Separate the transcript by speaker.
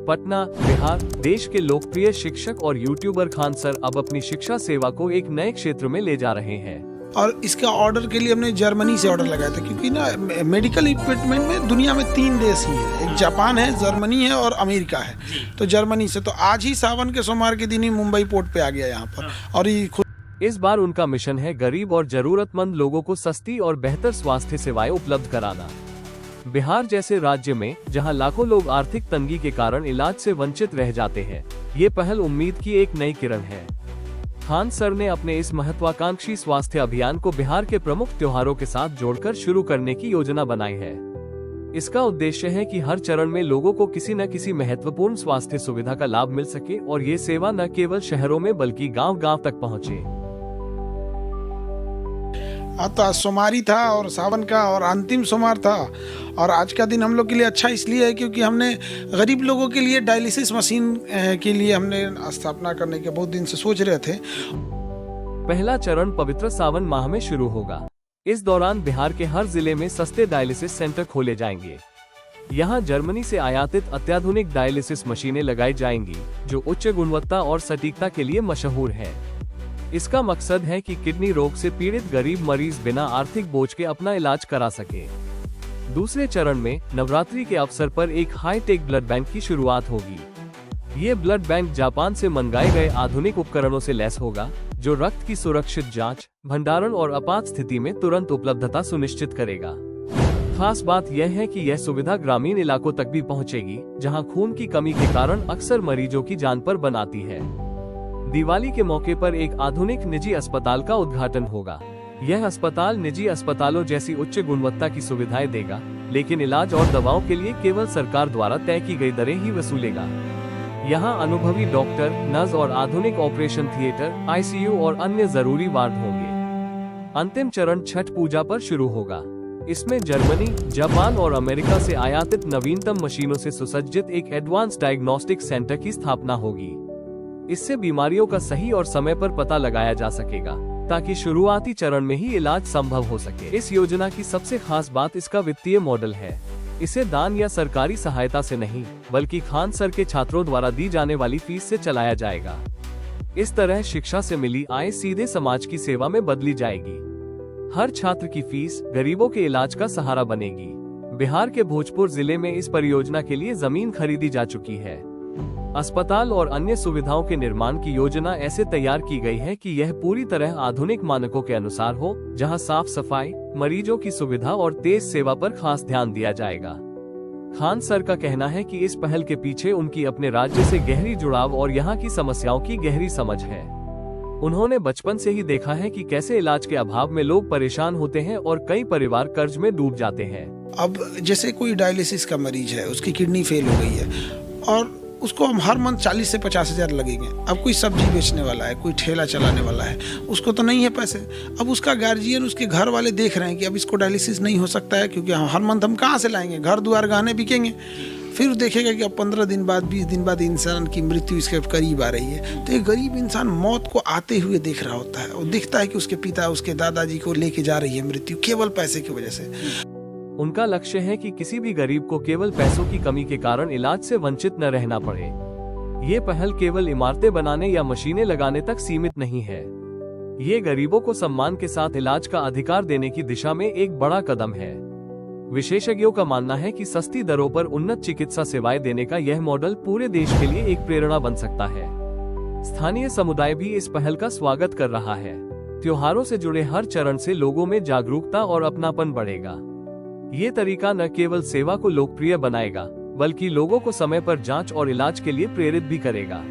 Speaker 1: पटना, बिहार। देश के लोकप्रिय शिक्षक और यूट्यूबर खान सर अब अपनी शिक्षा सेवा को एक नए क्षेत्र में ले जा रहे हैं।
Speaker 2: और इसका ऑर्डर के लिए हमने जर्मनी से ऑर्डर लगाया था, क्योंकि ना मेडिकल इक्विपमेंट में दुनिया में 3 देश ही है, एक जापान है, जर्मनी है और अमेरिका है। तो जर्मनी से तो आज ही सावन के सोमवार के दिन ही मुंबई पोर्ट पे आ गया यहाँ पर। और ये
Speaker 1: इस बार उनका मिशन है गरीब और जरूरतमंद लोगों को सस्ती और बेहतर स्वास्थ्य सेवाएं उपलब्ध कराना। बिहार जैसे राज्य में जहां लाखों लोग आर्थिक तंगी के कारण इलाज से वंचित रह जाते हैं, ये पहल उम्मीद की एक नई किरण है। खान सर ने अपने इस महत्वाकांक्षी स्वास्थ्य अभियान को बिहार के प्रमुख त्योहारों के साथ जोड़कर शुरू करने की योजना बनाई है। इसका उद्देश्य है कि हर चरण में लोगों को किसी न किसी महत्वपूर्ण स्वास्थ्य सुविधा का लाभ मिल सके और ये सेवा न केवल शहरों में बल्कि गांव-गांव तक पहुंचे।
Speaker 2: तो आज सोमवारी था और सावन का और अंतिम सोमवार था, और आज का दिन हम लोग के लिए अच्छा इसलिए है क्योंकि हमने गरीब लोगों के लिए डायलिसिस मशीन के लिए हमने स्थापना करने के बहुत दिन से सोच रहे थे।
Speaker 1: पहला चरण पवित्र सावन माह में शुरू होगा। इस दौरान बिहार के हर जिले में सस्ते डायलिसिस सेंटर खोले जाएंगे। यहाँ जर्मनी से आयातित अत्याधुनिक डायलिसिस मशीनें लगाई जाएंगी, जो उच्च गुणवत्ता और सटीकता के लिए मशहूर है। इसका मकसद है कि किडनी रोग से पीड़ित गरीब मरीज बिना आर्थिक बोझ के अपना इलाज करा सके। दूसरे चरण में नवरात्रि के अवसर पर एक हाईटेक ब्लड बैंक की शुरुआत होगी। ये ब्लड बैंक जापान से मंगाए गए आधुनिक उपकरणों से लैस होगा, जो रक्त की सुरक्षित जांच, भंडारण और आपात स्थिति में तुरंत उपलब्धता सुनिश्चित करेगा। खास बात यह है कि यह सुविधा ग्रामीण इलाकों तक भी पहुंचेगी, जहां खून की कमी के कारण अक्सर मरीजों की जान पर बन आती है। दिवाली के मौके पर एक आधुनिक निजी अस्पताल का उद्घाटन होगा। यह अस्पताल निजी अस्पतालों जैसी उच्च गुणवत्ता की सुविधाएं देगा, लेकिन इलाज और दवाओं के लिए केवल सरकार द्वारा तय की गई दरें ही वसूलेगा। यहां अनुभवी डॉक्टर, नर्स और आधुनिक ऑपरेशन थिएटर, ICU और अन्य जरूरी वार्ड होंगे। अंतिम चरण छठ पूजा पर शुरू होगा। इसमें जर्मनी, जापान और अमेरिका से आयातित नवीनतम मशीनों से सुसज्जित एक एडवांस डायग्नोस्टिक सेंटर की स्थापना होगी। इससे बीमारियों का सही और समय पर पता लगाया जा सकेगा, ताकि शुरुआती चरण में ही इलाज संभव हो सके। इस योजना की सबसे खास बात इसका वित्तीय मॉडल है। इसे दान या सरकारी सहायता से नहीं, बल्कि खान सर के छात्रों द्वारा दी जाने वाली फीस से चलाया जाएगा। इस तरह शिक्षा से मिली आय सीधे समाज की सेवा में बदली जाएगी। हर छात्र की फीस गरीबों के इलाज का सहारा बनेगी। बिहार के भोजपुर जिले में इस परियोजना के लिए जमीन खरीदी जा चुकी है। अस्पताल और अन्य सुविधाओं के निर्माण की योजना ऐसे तैयार की गई है कि यह पूरी तरह आधुनिक मानकों के अनुसार हो, जहां साफ सफाई, मरीजों की सुविधा और तेज सेवा पर खास ध्यान दिया जाएगा। खान सर का कहना है कि इस पहल के पीछे उनकी अपने राज्य से गहरी जुड़ाव और यहाँ की समस्याओं की गहरी समझ है। उन्होंने बचपन से ही देखा है कि कैसे इलाज के अभाव में लोग परेशान होते हैं और कई परिवार कर्ज में डूब जाते हैं।
Speaker 2: अब जैसे कोई डायलिसिस का मरीज है, उसकी किडनी फेल हो गई है और उसको हम हर मंथ 40 से 50 हज़ार लगेंगे। अब कोई सब्जी बेचने वाला है, कोई ठेला चलाने वाला है, उसको तो नहीं है पैसे। अब उसका गार्जियन, उसके घर वाले देख रहे हैं कि अब इसको डायलिसिस नहीं हो सकता है, क्योंकि हर मंथ हम कहाँ से लाएंगे, घर द्वार गहने बिकेंगे। फिर देखेगा कि अब 15 दिन बाद, 20 दिन बाद इंसान की मृत्यु इसके करीब आ रही है। तो एक गरीब इंसान मौत को आते हुए देख रहा होता है और दिखता है कि उसके पिता, उसके दादाजी को लेके जा रही है मृत्यु, केवल पैसे की वजह से।
Speaker 1: उनका लक्ष्य है कि किसी भी गरीब को केवल पैसों की कमी के कारण इलाज से वंचित न रहना पड़े। ये पहल केवल इमारतें बनाने या मशीनें लगाने तक सीमित नहीं है। ये गरीबों को सम्मान के साथ इलाज का अधिकार देने की दिशा में एक बड़ा कदम है। विशेषज्ञों का मानना है कि सस्ती दरों पर उन्नत चिकित्सा सेवाएं देने का यह मॉडल पूरे देश के लिए एक प्रेरणा बन सकता है। स्थानीय समुदाय भी इस पहल का स्वागत कर रहा है। त्योहारों से जुड़े हर चरण से लोगों में जागरूकता और अपनापन बढ़ेगा। ये तरीका न केवल सेवा को लोकप्रिय बनाएगा, बल्कि लोगों को समय पर जांच और इलाज के लिए प्रेरित भी करेगा।